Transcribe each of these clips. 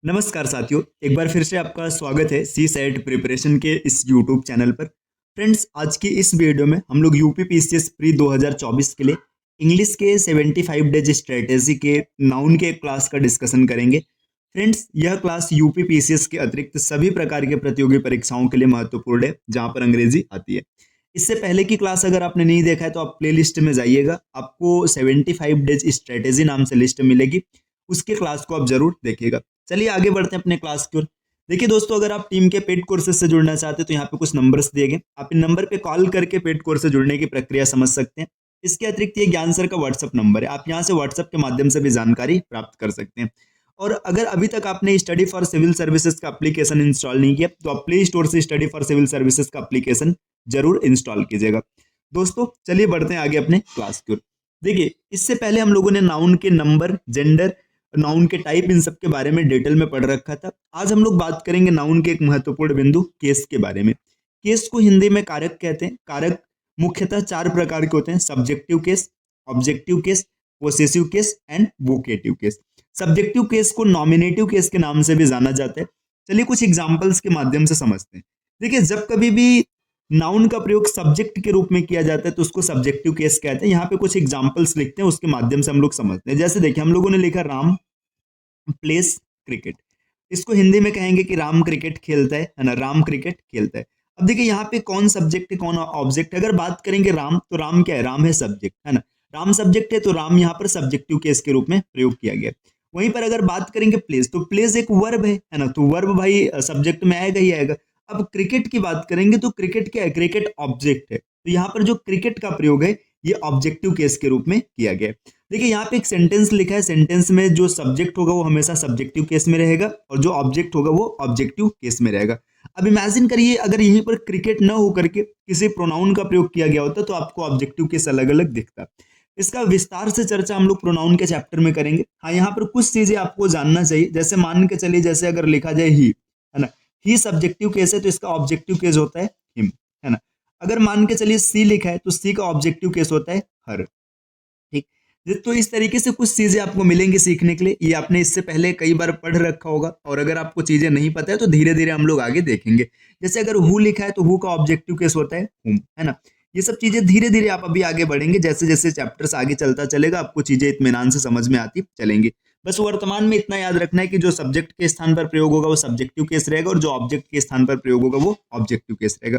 नमस्कार साथियों, एक बार फिर से आपका स्वागत है सी सेट प्रिपरेशन के इस यूट्यूब चैनल पर। फ्रेंड्स, आज की इस वीडियो में हम लोग यूपी पीसीएस प्री 2024 के लिए इंग्लिश के 75 डेज स्ट्रेटेजी के नाउन के क्लास का डिस्कशन करेंगे। फ्रेंड्स, यह क्लास यूपी पीसीएस के अतिरिक्त सभी प्रकार के प्रतियोगी परीक्षाओं के लिए महत्वपूर्ण है जहां पर अंग्रेजी आती है। इससे पहले की क्लास अगर आपने नहीं देखा है तो आप प्ले लिस्ट में जाइएगा, आपको 75 डेज स्ट्रेटेजी नाम से लिस्ट मिलेगी, उसके क्लास को आप जरूर देखिएगा। चलिए आगे बढ़ते हैं अपने क्लास की ओर। देखिए दोस्तों, अगर आप टीम के पेड कोर्सेज से जुड़ना चाहते हैं तो यहाँ पे कुछ नंबर्स दिए गए, आप इन नंबर पे कॉल करके पेड कोर्स से जुड़ने की प्रक्रिया समझ सकते हैं। इसके अतिरिक्त ये ज्ञान सर का व्हाट्सअप नंबर है, आप यहाँ से व्हाट्सअप के माध्यम से भी जानकारी प्राप्त कर सकते हैं। और अगर अभी तक आपने स्टडी फॉर सिविल सर्विसेज का एप्लीकेशन इंस्टॉल नहीं किया तो आप प्ले स्टोर से स्टडी फॉर सिविल सर्विसेज का एप्लीकेशन जरूर इंस्टॉल कीजिएगा। दोस्तों चलिए बढ़ते हैं आगे अपने क्लास की ओर। देखिए, इससे पहले हम लोगों ने नाउन के नंबर, जेंडर, नाउन के टाइप, इन सब के बारे में डिटेल में पढ़ रखा था। आज हम लोग बात करेंगे नाउन के एक महत्वपूर्ण बिंदु केस के बारे में। केस को हिंदी में कारक कहते हैं। कारक मुख्यतः चार प्रकार के होते हैं: subjective case, objective case, possessive case and vocative case. Subjective case को नॉमिनेटिव केस के नाम से भी जाना जाता है। चलिए कुछ एग्जाम्पल्स के माध्यम से समझते हैं। देखिए, जब कभी भी नाउन का प्रयोग सब्जेक्ट के रूप में किया जाता है तो उसको सब्जेक्टिव केस कहते हैं। यहाँ पे कुछ एग्जांपल्स लिखते हैं, उसके माध्यम से हम लोग समझते हैं। जैसे देखिए, हम लोगों ने लिखा राम प्लेस क्रिकेट, इसको हिंदी में कहेंगे कि राम क्रिकेट खेलता है ना, राम क्रिकेट खेलता है। अब देखिए यहाँ पे कौन सब्जेक्ट है कौन ऑब्जेक्ट है। अगर बात करेंगे राम, तो राम क्या है? राम है सब्जेक्ट, है ना। राम सब्जेक्ट है तो राम यहाँ पर सब्जेक्टिव केस के रूप में प्रयोग किया गया। वहीं पर अगर बात करेंगे प्लेस, तो प्लेस एक वर्ब है ना, तो वर्ब भाई सब्जेक्ट में आएगा ही आएगा। अब क्रिकेट की बात करेंगे तो क्रिकेट क्या है? क्रिकेट ऑब्जेक्ट है, तो यहाँ पर जो क्रिकेट का प्रयोग है ये ऑब्जेक्टिव केस के रूप में किया गया है। देखिए यहाँ पे एक सेंटेंस लिखा है, सेंटेंस में जो सब्जेक्ट होगा वो हमेशा सब्जेक्टिव केस में रहेगा और जो ऑब्जेक्ट होगा वो ऑब्जेक्टिव केस में रहेगा। अब इमेजिन करिए अगर यहीं पर क्रिकेट न होकर के किसी प्रोनाउन का प्रयोग किया गया होता तो आपको ऑब्जेक्टिव केस अलग अलग दिखता। इसका विस्तार से चर्चा हम लोग प्रोनाउन के चैप्टर में करेंगे। हाँ, यहाँ पर कुछ चीजें आपको जानना चाहिए। जैसे मान के चलिए, जैसे अगर लिखा जाए ही, है ना, ही सब्जेक्टिव केस है तो इसका ऑब्जेक्टिव केस होता है हिम, है ना। अगर मान के चलिए सी लिखा है तो सी का ऑब्जेक्टिव केस होता है हर। ठीक। तो इस तरीके से कुछ चीजें आपको मिलेंगी सीखने के लिए। ये आपने इससे पहले कई बार पढ़ रखा होगा, और अगर आपको चीजें नहीं पता है तो धीरे धीरे हम लोग आगे देखेंगे। जैसे अगर हु लिखा है तो हु का ऑब्जेक्टिव केस होता है हुम, है ना। ये सब चीजें धीरे धीरे आप अभी आगे बढ़ेंगे, जैसे जैसे चैप्टर्स आगे चलता चलेगा आपको चीजें इत्मीनान से समझ में आती चलेंगी। बस वर्तमान में इतना याद रखना है कि जो सब्जेक्ट के स्थान पर प्रयोग होगा वो सब्जेक्टिव केस रहेगा और जो ऑब्जेक्ट के स्थान पर प्रयोग होगा वो ऑब्जेक्टिव केस रहेगा।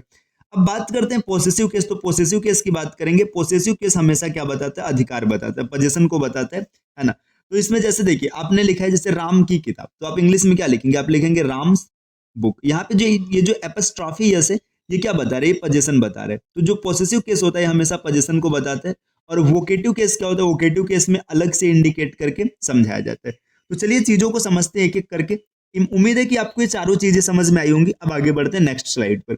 अब बात करते हैं पोसेसिव केस। तो पोसेसिव केस की बात करेंगे। पोसेसिव केस हमेशा क्या बताता है? अधिकार बताता है, पोजीशन को बताता है ना। तो इसमें जैसे देखिए आपने लिखा है जैसे राम की किताब, तो आप इंग्लिश में क्या लिखेंगे? आप लिखेंगे राम्स बुक। यहाँ पे जो ये जो एपस्ट्रॉफी जैसे ये क्या बता रहे हैं? पोजीशन बता रहे हैं। तो जो पोसेसिव केस होता है हमेशा पोजीशन को बताता है। और वोकेटिव केस क्या होता है? वोकेटिव केस में अलग से इंडिकेट करके समझाया जाता है। तो चलिए चीजों को समझते हैं एक एक करके। उम्मीद है कि आपको ये चारों चीजें समझ में आई होंगी। अब आगे बढ़ते हैं नेक्स्ट स्लाइड पर।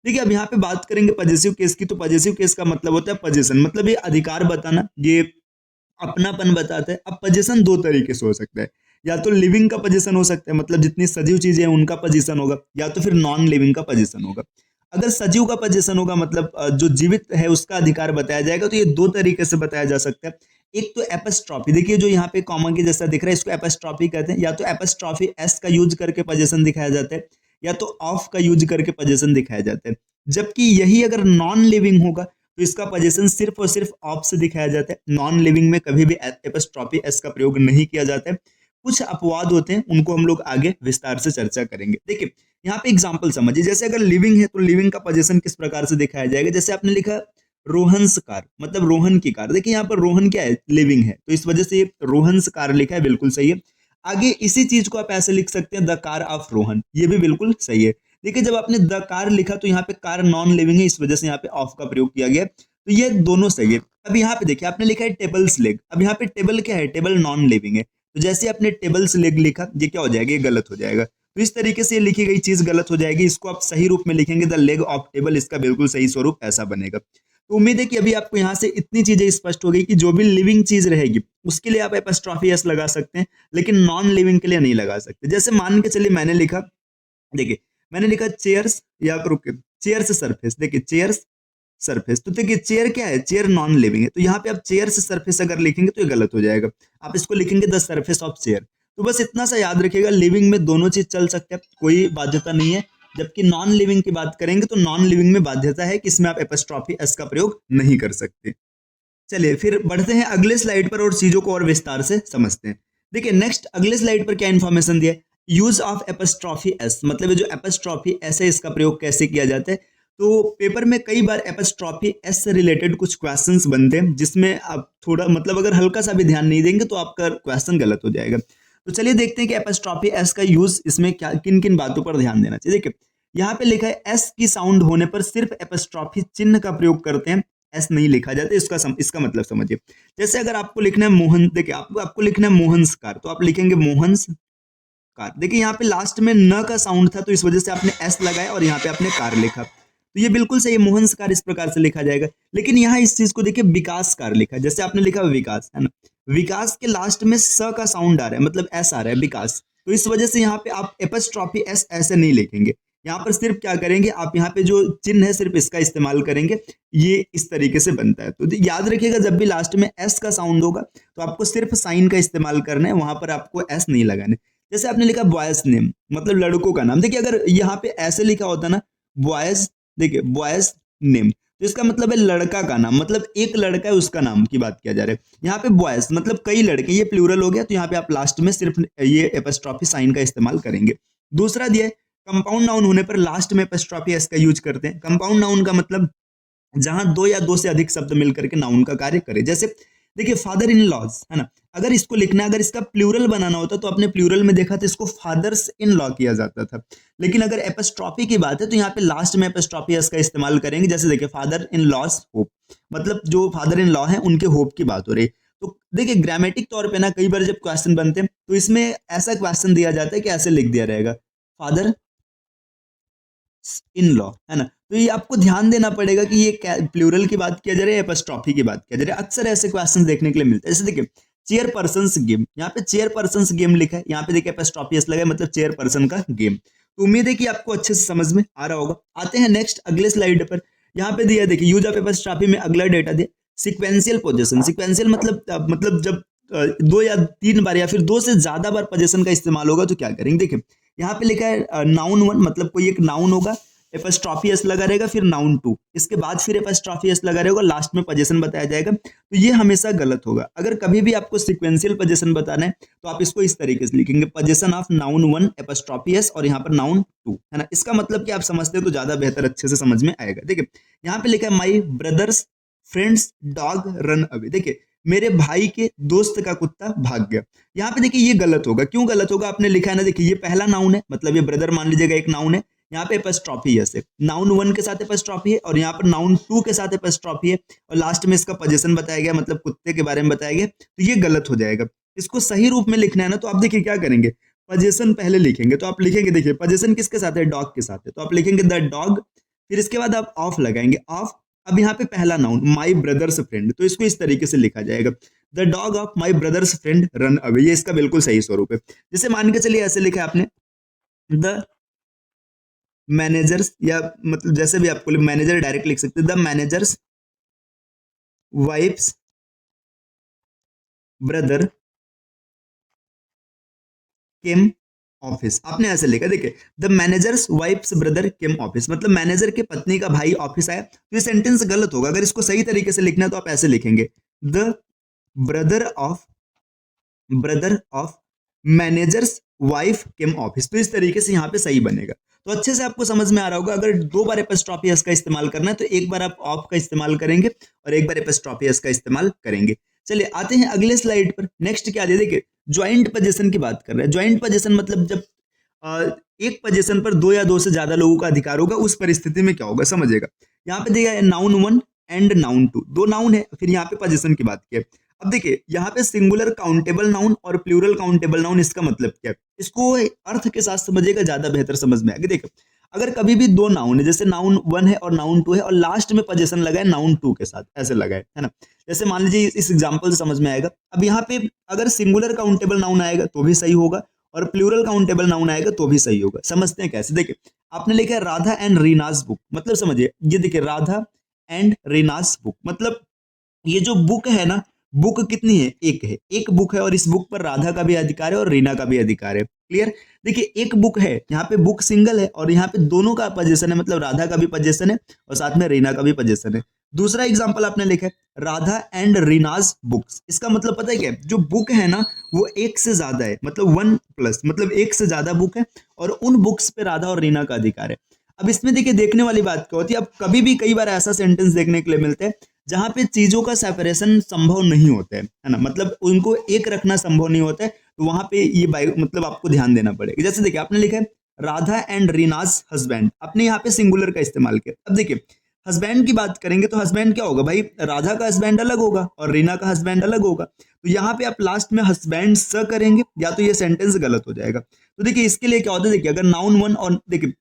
देखिए अब यहाँ पे बात करेंगे पजेसिव केस की। तो पजेसिव केस का मतलब होता है पोजीशन, मतलब ये अधिकार बताना, ये अपनापन बताता है। अब पोजीशन दो तरीके से हो सकता है, या तो लिविंग का पोजीशन हो सकता है, मतलब जितनी सजीव चीजें हैं उनका पोजीशन होगा, या तो फिर नॉन लिविंग का पोजीशन होगा। अगर सजीव का पोजीशन होगा मतलब जो जीवित है उसका अधिकार बताया जाएगा, तो ये दो तरीके से बताया जा सकता है। एक तो एपस्ट्रॉफी, देखिए जो यहाँ पे कॉमा के जैसा दिख रहा है इसको एपस्ट्रॉफी कहते हैं। या तो एपस्ट्रॉफी एस का यूज करके पोजीशन दिखाया जाता है, या तो ऑफ का यूज करके पोजीशन दिखाया जाता है। जबकि यही अगर नॉन लिविंग होगा तो इसका पोजीशन सिर्फ और सिर्फ ऑफ से दिखाया जाता है। नॉन लिविंग में कभी भी एपस्ट्रॉफी एस का प्रयोग नहीं किया जाता है। कुछ अपवाद होते हैं, उनको हम लोग आगे विस्तार से चर्चा करेंगे। देखिए यहाँ पे एग्जाम्पल समझिए। जैसे अगर लिविंग है तो लिविंग का पोजीशन किस प्रकार से दिखाया जाएगा? जैसे आपने लिखा रोहन्स कार, मतलब रोहन की कार। देखिए यहाँ पर रोहन क्या है? लिविंग है, तो इस वजह से ये रोहन्स कार लिखा है, बिल्कुल सही है। आगे इसी चीज को आप ऐसे लिख सकते हैं द कार ऑफ रोहन, ये भी बिल्कुल सही है। देखिए जब आपने द कार लिखा तो यहाँ पे कार नॉन लिविंग है, इस वजह से यहाँ पे ऑफ का प्रयोग किया गया, तो ये दोनों सही है। अब यहाँ पे देखिए आपने लिखा है टेबल्स लेग। अब यहाँ पे टेबल क्या है? टेबल नॉन लिविंग है, तो जैसे आपने टेबल्स लेग लिखा ये क्या हो जाएगा? ये गलत हो जाएगा। तो इस तरीके से लिखी गई चीज गलत हो जाएगी। इसको आप सही रूप में लिखेंगे द लेग ऑफ टेबल, इसका बिल्कुल सही स्वरूप ऐसा बनेगा। तो उम्मीद है कि अभी आपको यहाँ से इतनी चीजें स्पष्ट हो गई कि जो भी लिविंग चीज रहेगी उसके लिए आप एपस्ट्रॉफी एस लगा सकते हैं, लेकिन नॉन लिविंग के लिए नहीं लगा सकते। जैसे मान के चलिए मैंने लिखा, देखिए मैंने लिखा चेयर्स, या रुके, चेयर्स सरफेस। देखिए चेयर्स सरफेस, तो देखिए चेयर क्या है? चेयर नॉन लिविंग है, तो यहाँ पे आप चेयर से सरफेस अगर लिखेंगे तो ये गलत हो जाएगा। आप इसको लिखेंगे द सरफेस ऑफ चेयर। तो बस इतना सा याद रखिएगा, लिविंग में दोनों चीज चल सकते हैं, कोई बाध्यता नहीं है। जबकि नॉन लिविंग की बात करेंगे तो नॉन लिविंग में बाध्यता है कि इसमें आप एपस्ट्रॉफी एस का प्रयोग नहीं कर सकते। चलिए फिर बढ़ते हैं अगले स्लाइड पर और चीजों को और विस्तार से समझते हैं। देखिए नेक्स्ट अगले स्लाइड पर क्या इन्फॉर्मेशन दिया है, यूज ऑफ एपस्ट्रॉफी एस, मतलब ये जो एपस्ट्रॉफी एस है इसका प्रयोग कैसे किया जाता है। तो पेपर में कई बार एपस्ट्रॉफी एस से रिलेटेड कुछ क्वेश्चंस बनते हैं जिसमें आप थोड़ा मतलब अगर हल्का सा भी ध्यान नहीं देंगे तो आपका क्वेश्चन गलत हो जाएगा। तो चलिए देखते हैं कि एपस्ट्रॉफी एस का यूज इसमें क्या किन किन बातों पर ध्यान देना चाहिए। देखिए यहाँ पे लिखा है एस की साउंड होने पर सिर्फ एपस्ट्रॉफी चिन्ह का प्रयोग करते हैं, एस नहीं लिखा जाता। इसका मतलब समझिए, जैसे अगर आपको लिखना है मोहन, देखिए आपको लिखना है मोहन्स कार, तो आप लिखेंगे मोहन्स कार। देखिए यहाँ पे लास्ट में न का साउंड था तो इस वजह से आपने एस लगाया और यहाँ पे आपने कार लिखा, तो ये बिल्कुल सही है, मोहन्स कार इस प्रकार से लिखा जाएगा। लेकिन यहाँ इस चीज को देखिए विकास कार लिखा है, जैसे आपने लिखा विकास, है ना, विकास के लास्ट में स का साउंड आ रहा है, मतलब एस आ रहा है विकास, तो इस वजह से यहाँ पे आप एपस्ट्रॉफी एस ऐसे नहीं लिखेंगे। यहाँ पर सिर्फ क्या करेंगे आप, यहाँ पे जो चिन्ह है सिर्फ इसका इस्तेमाल करेंगे, ये इस तरीके से बनता है। तो याद रखिएगा जब भी लास्ट में एस का साउंड होगा तो आपको सिर्फ साइन का इस्तेमाल करना है, वहां पर आपको एस नहीं लगाना है। जैसे आपने लिखा बॉयज नेम, मतलब लड़कों का नाम, देखिए अगर यहाँ पे ऐसे लिखा होता ना बॉयज, देखिए बॉयज नेम, तो इसका मतलब है लड़का का नाम, मतलब एक लड़का है उसका नाम की बात किया जा रहा है। यहाँ पे बॉयज मतलब कई लड़के, ये प्लूरल हो गया, तो यहाँ पे आप लास्ट में सिर्फ ये एपस्ट्रॉफी साइन का इस्तेमाल करेंगे। दूसरा दिया है कंपाउंड नाउन होने पर लास्ट में एपस्ट्रॉफी एस का यूज करते हैं। कंपाउंड नाउन का मतलब जहां दो या दो से अधिक शब्द मिलकर के नाउन का कार्य करे। जैसे देखिए फादर इन लॉज, है ना, अगर इसको लिखना, अगर इसका प्लूरल बनाना होता तो आपने प्लूरल में देखा था इसको फादर्स इन लॉ किया जाता था। लेकिन अगर एपस्ट्रॉफी की बात है तो यहाँ पे लास्ट में एपस्ट्रॉफी एस का इस्तेमाल करेंगे। जैसे देखिए फादर इन लॉज होप, मतलब जो फादर इन लॉ है उनके होप की बात हो रही है। तो देखिए ग्रामेटिक तौर पे ना कई बार जब क्वेश्चन बनते हैं तो इसमें ऐसा क्वेश्चन दिया जाता है कि ऐसे लिख दिया रहेगा फादर इन लॉ, है ना, तो ये आपको ध्यान देना पड़ेगा कि ये प्लूरल की बात किया जा रही है, एपस्ट्रॉफी की बात किया जा रही है। अक्सर ऐसे क्वेश्चन देखने के लिए मिलते हैं। जैसे देखिए चेयर पर्सन गेम, यहाँ पे चेयर पर्सन गेम लिखा है, यहाँ पे देखिए एपस्ट्रॉफी एस लगा है, मतलब चेयर पर्सन का गेम। तो उम्मीद है कि आपको अच्छे से समझ में आ रहा होगा। आते हैं नेक्स्ट अगले स्लाइड पर, यहाँ पे दिया देखिए यूज ऑफ एपस्ट्रॉफी में अगला डेटा दिया सिक्वेंशियल पोजीशन। सिक्वेंशियल मतलब जब दो या तीन बार या फिर दो से ज्यादा बार पोजीशन का इस्तेमाल होगा तो क्या करेंगे। देखिए यहाँ पे लिखा है नाउन वन, मतलब कोई एक नाउन होगा, एपस्ट्रॉफी एस लगा रहेगा, फिर नाउन टू, इसके बाद फिर एपस्ट्रॉफी एस लगा रहेगा, लास्ट में पोजीशन बताया जाएगा। तो ये हमेशा गलत होगा। अगर कभी भी आपको सीक्वेंशियल पोजीशन बताना है तो आप इसको इस तरीके से लिखेंगे position of noun one apostrophe S और यहाँ पर नाउन टू, है ना। इसका मतलब कि आप समझते हो तो ज्यादा बेहतर अच्छे से समझ में आएगा। देखिए यहाँ पे लिखा है my brother's friend's dog run away, देखिए मेरे भाई के दोस्त का कुत्ता भाग गया। यहाँ पे देखिए ये गलत होगा, क्यों गलत होगा, आपने लिखा है ना, देखिए ये पहला नाउन है, मतलब ये ब्रदर मान लीजिएगा एक नाउन है, यहाँ पे एपस्ट्रॉफी एस है, नाउन वन के साथ एपस्ट्रॉफी है और यहाँ पर नाउन टू के साथ एपस्ट्रॉफी है और लास्ट में इसका पोजीशन बताया गया, मतलब कुत्ते के बारे में बताया गया, तो ये गलत हो जाएगा। इसको सही रूप में लिखना है ना, तो आप देखिए क्या करेंगे, पोजीशन पहले लिखेंगे, तो आप लिखेंगे, देखिए पोजीशन किसके साथ है, डॉग के साथ है, तो आप लिखेंगे द डॉग, फिर इसके बाद आप ऑफ लगाएंगे, ऑफ। अब यहाँ पे पहला नाउन माई ब्रदर्स फ्रेंड, तो इसको इस तरीके से लिखा जाएगा the dog of my brothers friend run away, ये इसका बिल्कुल सही स्वरूप है। जैसे मान के चलिए ऐसे लिखा है आपने द मैनेजर्स, या मतलब जैसे भी आपको मैनेजर डायरेक्ट लिख सकते हैं, the manager's wife's brother came office, आपने ऐसे लिखा, देखिए the manager's wife's brother came office, मतलब मैनेजर के पत्नी का भाई ऑफिस आया, तो ये सेंटेंस गलत होगा। अगर इसको सही तरीके से लिखना है तो आप ऐसे लिखेंगे the brother of managers wife came office, तो इस तरीके से यहाँ पे सही बनेगा। तो अच्छे से आपको समझ में आ रहा होगा। अगर दो बार एपस्ट्रॉफी एस का इस्तेमाल करना है तो एक बार आप ऑफ का इस्तेमाल करेंगे और एक बार एपस्ट्रॉफी एस का इस्तेमाल करेंगे। चलिए आते हैं अगले स्लाइड पर। नेक्स्ट क्या दे, देखिए ज्वाइंट पोजीशन की बात कर रहे हैं। ज्वाइंट पोजीशन मतलब जब एक पोजीशन पर दो या दो से ज्यादा लोगों का अधिकार होगा, उस परिस्थिति में क्या होगा समझिएगा। यहाँ पे दिया है noun one and noun two, दो नाउन है, फिर यहाँ पे पोजीशन की बात की है। अब देखिए यहाँ पे सिंगुलर काउंटेबल नाउन और प्लूरल काउंटेबल नाउन, इसका मतलब क्या है, इसको अर्थ के साथ समझिएगा, ज्यादा बेहतर समझ में आएगा। देखिए अगर कभी भी दो नाउन है, जैसे नाउन वन है और नाउन टू है और लास्ट में पोजीशन लगाए नाउन टू के साथ, ऐसे लगाए, है ना, जैसे मान लीजिए इस एग्जांपल से समझ में आएगा। अब यहाँ पे अगर सिंगुलर काउंटेबल नाउन आएगा तो भी सही होगा और प्लूरल काउंटेबल नाउन आएगा तो भी सही होगा। समझते हैं कैसे, देखिए आपने लिखा है राधा एंड रीनास बुक, मतलब समझिए ये देखिए राधा एंड रीनास बुक, मतलब ये जो बुक है ना, बुक कितनी है? एक है, एक बुक है और इस बुक पर राधा का भी अधिकार है और रीना का भी अधिकार है। क्लियर? देखिए एक बुक है, यहाँ पे बुक सिंगल है और यहाँ पे दोनों का पोजीशन है, मतलब राधा का भी पोजीशन है और साथ में रीना का भी पोजीशन है। दूसरा एग्जांपल आपने लिखा है राधा एंड रीनाज बुक्स। इसका मतलब पता है क्या है? जो बुक है ना वो एक से ज्यादा है, मतलब 1+, मतलब एक से ज्यादा बुक है और उन बुक्स पे राधा और रीना का अधिकार है। अब इसमें देखिए देखने वाली बात क्या होती है, अब कभी भी कई बार ऐसा सेंटेंस देखने के लिए मिलता है जहां पे चीजों का सेपरेशन संभव नहीं होता है ना, मतलब उनको एक रखना संभव नहीं होता है, तो वहां पे ये मतलब आपको ध्यान देना पड़ेगा। जैसे देखिए आपने लिखा है राधा एंड रीनाज हस्बैंड, आपने यहाँ पे सिंगुलर का इस्तेमाल किया। अब देखिए हस्बैंड की बात करेंगे तो हस्बैंड क्या होगा भाई, राधा का हस्बैंड अलग होगा और रीना का हस्बैंड अलग होगा, तो यहाँ पे आप लास्ट में हस्बैंड स करेंगे या तो ये सेंटेंस गलत हो जाएगा। तो देखिए इसके लिए क्या होता है, देखिए अगर नाउन वन और देखिए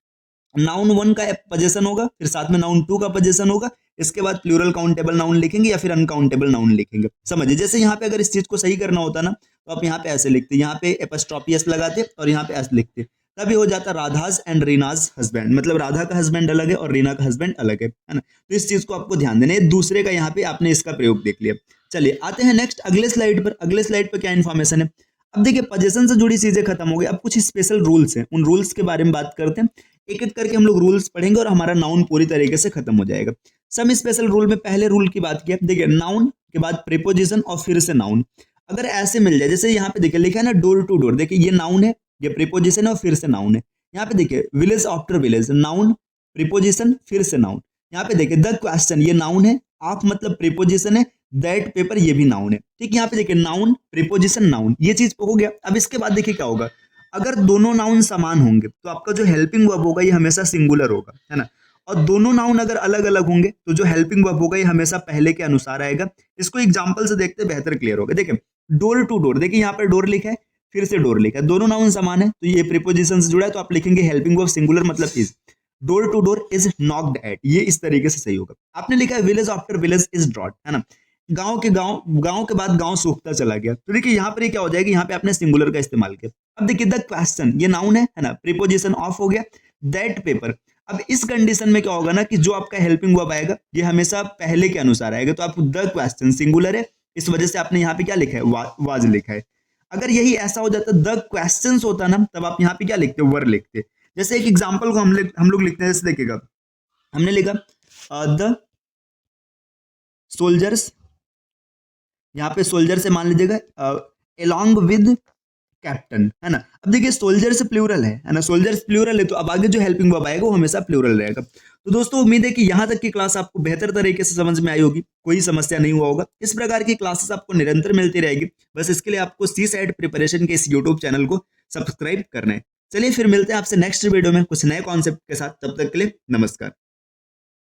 नाउन वन का पोजीशन होगा, फिर साथ में नाउन टू का पोजीशन होगा, इसके बाद प्लूरल काउंटेबल नाउन लिखेंगे या फिर अनकाउंटेबल नाउन लिखेंगे। समझिए जैसे यहाँ पे अगर इस चीज को सही करना होता ना तो आप यहाँ पे ऐसे लिखते, यहाँ पे एपोस्ट्रोफी एस लगाते और यहाँ पे एस लिखते, तभी हो जाता राधाज एंड रीनाज हस्बैंड, मतलब राधा का हस्बैंड अलग है और रीना का हस्बैंड अलग है ना। तो इस चीज को आपको ध्यान देना है, दूसरे का यहाँ पे आपने इसका प्रयोग देख लिया। चलिए आते हैं नेक्स्ट अगले स्लाइड पर। अगले स्लाइड पर क्या इन्फॉर्मेशन है, अब देखिए पोजीशन से जुड़ी चीजें खत्म हो गई, अब कुछ स्पेशल रूल्स हैं, उन रूल्स के बारे में बात करते हैं। एक एक करके हम लोग रूल्स पढ़ेंगे और हमारा नाउन पूरी तरीके से खत्म हो जाएगा। सम स्पेशल रूल में पहले रूल की बात किया, देखिए नाउन के बाद प्रीपोजिशन और फिर से नाउन अगर ऐसे मिल जाए, जैसे यहाँ पे देखिए लिखा है ना डोर टू डोर, देखिए ये नाउन है, ये प्रीपोजिशन है और फिर से नाउन है। यहाँ पे देखिए village after village, noun preposition फिर से नाउन। यहाँ पे देखिए द क्वेश्चन, ये नाउन है, ऑफ मतलब प्रीपोजिशन है, दैट पेपर ये भी नाउन है। ठीक, यहाँ पे देखिए नाउन प्रीपोजिशन नाउन, ये चीज हो गया। अब इसके बाद देखिए क्या होगा, अगर दोनों नाउन समान होंगे तो आपका जो हेल्पिंग वर्ब होगा ये हमेशा सिंगुलर होगा, है ना। और दोनों नाउन अगर अलग अलग होंगे तो जो हेल्पिंग वर्ब होगा ये हमेशा पहले के अनुसार आएगा। इसको एग्जांपल से देखते बेहतर क्लियर होगा। देखिए डोर टू डोर, देखिए यहाँ पर डोर लिखा है, फिर से डोर लिखा है, दोनों नाउन समान है तो ये प्रीपोजिशन से जुड़ा है, तो आप लिखेंगे हेल्पिंग वर्ब सिंगुलर मतलब is. Door to door is knocked at, ये इस तरीके से सही होगा। आपने लिखा है village after village is drought, है ना, गांव के बाद गांव सूखता चला गया, तो देखिए यहाँ पर ये क्या हो जाएगी, यहाँ पे आपने सिंगुलर का इस्तेमाल किया। अब देखिए द क्वेश्चन, ये नाउन है ना, प्रीपोजिशन ऑफ हो गया, दैट पेपर। अब इस कंडीशन में क्या होगा ना कि जो आपका हेल्पिंग वर्ब आएगा ये हमेशा पहले के अनुसार आएगा, तो आप द क्वेश्चन सिंगुलर है, इस वजह से आपने यहाँ पे क्या लिखा है, वाज लिखा है। अगर यही ऐसा हो जाता द क्वेश्चंस होता ना, तब आप यहाँ पे क्या लिखते, वर लिखते। जैसे एक एग्जांपल को हम लोग लिखते हैं, जैसे देखिएगा हमने लिखा द सोल्जर्स, यहाँ पे सोल्जर से मान लीजिएगा अलोंग विद कैप्टन, है ना। अब देखिए सोल्जर से प्लूरल है ना, सोल्जर्स प्लूरल है, तो अब आगे जो हेल्पिंग वर्ब आएगा वो हमेशा प्लूरल रहेगा। तो दोस्तों उम्मीद है कि यहाँ तक की क्लास आपको बेहतर तरीके से समझ में आई होगी, कोई समस्या नहीं हुआ होगा। इस प्रकार की क्लासेस आपको निरंतर मिलती रहेगी, बस इसके लिए आपको सी सेट प्रिपरेशन के इस यूट्यूब चैनल को सब्सक्राइब करना है। चलिए फिर मिलते हैं आपसे नेक्स्ट वीडियो में कुछ नए कॉन्सेप्ट के साथ, तब तक के लिए नमस्कार।